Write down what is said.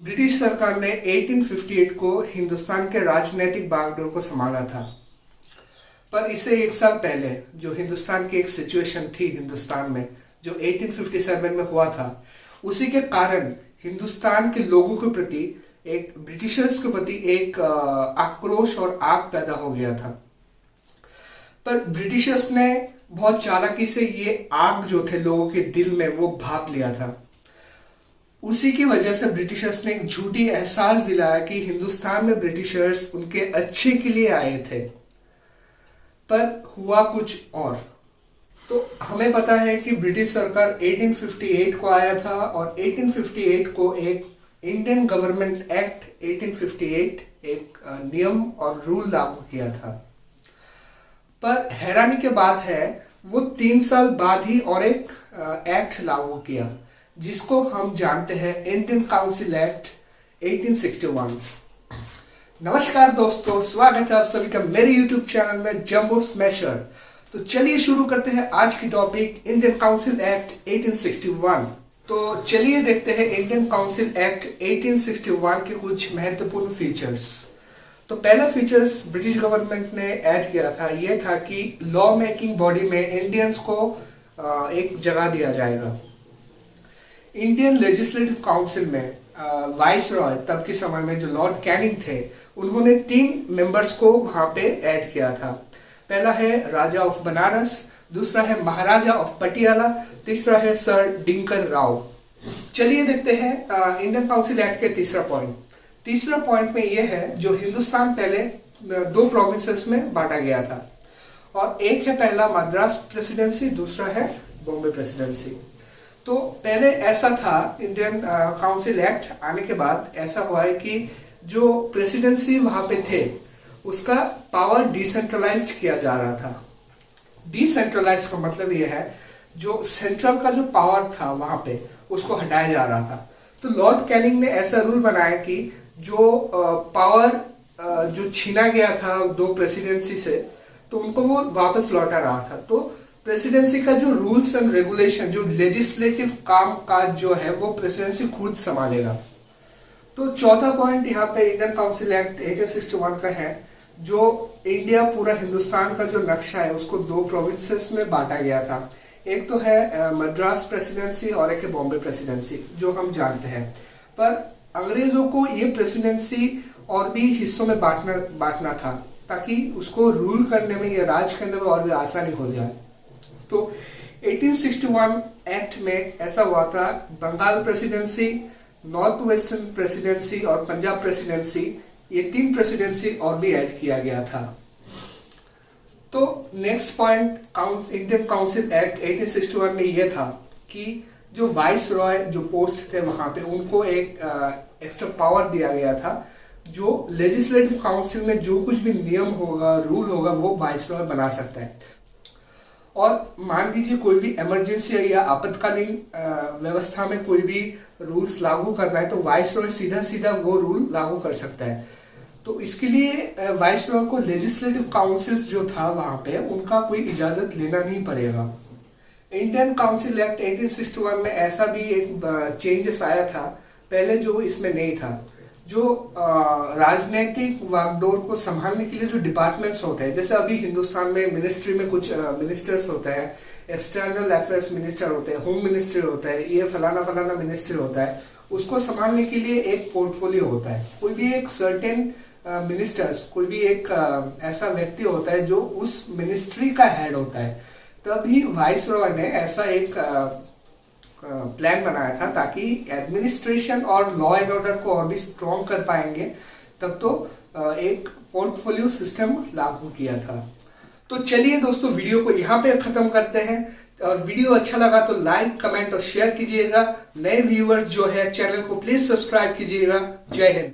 British सरकार ने 1858 को हिंदुस्तान के राजनीतिक बागडोर को संभाला था। पर इससे एक साल पहले जो हिंदुस्तान की एक सिचुएशन थी हिंदुस्तान में, जो 1857 में हुआ था, उसी के कारण हिंदुस्तान के लोगों के प्रति एक ब्रिटिशर्स के प्रति एक आक्रोश और आग पैदा हो गया था। पर ब्रिटिशर्स ने बहुत चालाकी से ये आग जो थे लोगों के दिल में वो भाप लिया था। उसी की वजह से ब्रिटिशर्स ने एक झूठी एहसास दिलाया कि हिंदुस्तान में ब्रिटिशर्स उनके अच्छे के लिए आए थे, पर हुआ कुछ और। तो हमें पता है कि ब्रिटिश सरकार 1858 को आया था और 1858 को एक इंडियन गवर्नमेंट एक्ट 1858 एक नियम और रूल लागू किया था। पर हैरानी की बात है वो 3 साल बाद ही और एक एक्ट लागू किया, जिसको हम जानते हैं इंडियन काउंसिल एक्ट 1861। नमस्कार दोस्तों, स्वागत है आप सभी का मेरे YouTube चैनल में जंबो स्मैशर। तो चलिए शुरू करते हैं आज की टॉपिक इंडियन काउंसिल एक्ट 1861। तो चलिए देखते हैं इंडियन काउंसिल एक्ट 1861 के कुछ महत्वपूर्ण फीचर्स। तो पहला फीचर्स ब्रिटिश गवर्नमेंट ने ऐड किया था, यह था कि लॉ मेकिंग बॉडी में इंडियंस को एक जगह दिया जाएगा। इंडियन लेजिस्लेटिव काउंसिल में वाइस रॉय तब के समय में जो लॉर्ड कैनिंग थे, उन्होंने 3 मेंबर्स को वहां पे ऐड किया था। पहला है राजा ऑफ बनारस, दूसरा है महाराजा ऑफ पटियाला, तीसरा है सर दिनकर राव। चलिए देखते हैं इंडियन काउंसिल एक्ट के तीसरा पॉइंट। तीसरा पॉइंट में यह है जो हिंदुस्तान पहले 2 प्रोविंसेस में बांटा गया था, और एक है पहला मद्रास प्रेसिडेंसी, दूसरा है बॉम्बे प्रेसिडेंसी। तो पहले ऐसा था, इंडियन काउंसिल एक्ट आने के बाद ऐसा हुआ है कि जो प्रेसिडेंसी वहां पे थे उसका पावर डिसेंट्रलाइज्ड किया जा रहा था। डिसेंट्रलाइज्ड का मतलब यह है जो सेंट्रल का जो पावर था वहां पे उसको हटाया जा रहा था। तो लॉर्ड कैनिंग ने ऐसा रूल बनाया कि जो पावर जो छीना गया था 2 प्रेसिडेंसी से, तो उनको वो वापस लौटा रहा था। तो प्रेसिडेंसी का जो रूल्स एंड रेगुलेशन, जो लेजिस्लेटिव काम काज जो है वो प्रेसिडेंसी खुद संभालेगा। तो चौथा पॉइंट यहाँ पे इंडियन काउंसिल एक्ट 1861 का है, जो इंडिया पूरा हिंदुस्तान का जो नक्शा है उसको 2 प्रोविंसेस में बांटा गया था। एक तो है मद्रास प्रेसिडेंसी और एक है बॉम्बे प्रेसिडेंसी, जो हम जानते हैं। पर अंग्रेजों को ये प्रेसिडेंसी और भी हिस्सों में बांटना था, ताकि उसको रूल करने में या राज करने में और भी आसानी हो जाए। तो 1861 एक्ट में ऐसा हुआ था, Bengal presidency, north western presidency और पंजाब प्रेसिडेंसी, ये 3 प्रेसिडेंसी और भी ऐड किया गया था। तो next point Indian council act 1861 में यह था कि जो वाइस रॉय जो पोस्ट थे वहां पे उनको एक एक्स्ट्रा पावर दिया गया था। जो लेजिस्लेटिव काउंसिल में जो कुछ भी नियम होगा, रूल होगा, वो वाइस रॉय बना सकता है। और मान लीजिए कोई भी इमरजेंसी या आपातकालीन व्यवस्था में कोई भी रूल्स लागू करना है, तो वाइस रॉय सीधा सीधा वो रूल लागू कर सकता है। तो इसके लिए वाइस रॉय को लेजिस्लेटिव काउंसिल जो था वहां पे उनका कोई इजाजत लेना नहीं पड़ेगा। इंडियन काउंसिल एक्ट 1861 में ऐसा भी एक चेंजेस आया था, पहले जो इसमें नहीं था। जो राजनीतिक वागडोर को संभालने के लिए जो डिपार्टमेंट्स होते हैं, जैसे अभी हिंदुस्तान में मिनिस्ट्री में कुछ मिनिस्टर्स होते हैं, एक्सटर्नल अफेयर्स मिनिस्टर होते हैं, होम मिनिस्ट्री होता है, ये फलाना फलाना मिनिस्ट्री होता है, उसको संभालने के लिए एक पोर्टफोलियो होता है। कोई भी एक सर्टेन मिनिस्टर्स, कोई भी एक ऐसा व्यक्ति होता है जो उस मिनिस्ट्री का हेड होता है। तभी वाइस रॉय ने ऐसा एक प्लान बनाया था, ताकि एडमिनिस्ट्रेशन और लॉ एंड ऑर्डर को और भी स्ट्रॉन्ग कर पाएंगे। तब तो एक पोर्टफोलियो सिस्टम लागू किया था। तो चलिए दोस्तों, वीडियो को यहाँ पे खत्म करते हैं। और वीडियो अच्छा लगा तो लाइक, कमेंट और शेयर कीजिएगा। नए व्यूअर्स जो है चैनल को प्लीज सब्सक्राइब कीजिएगा। जय हिंद।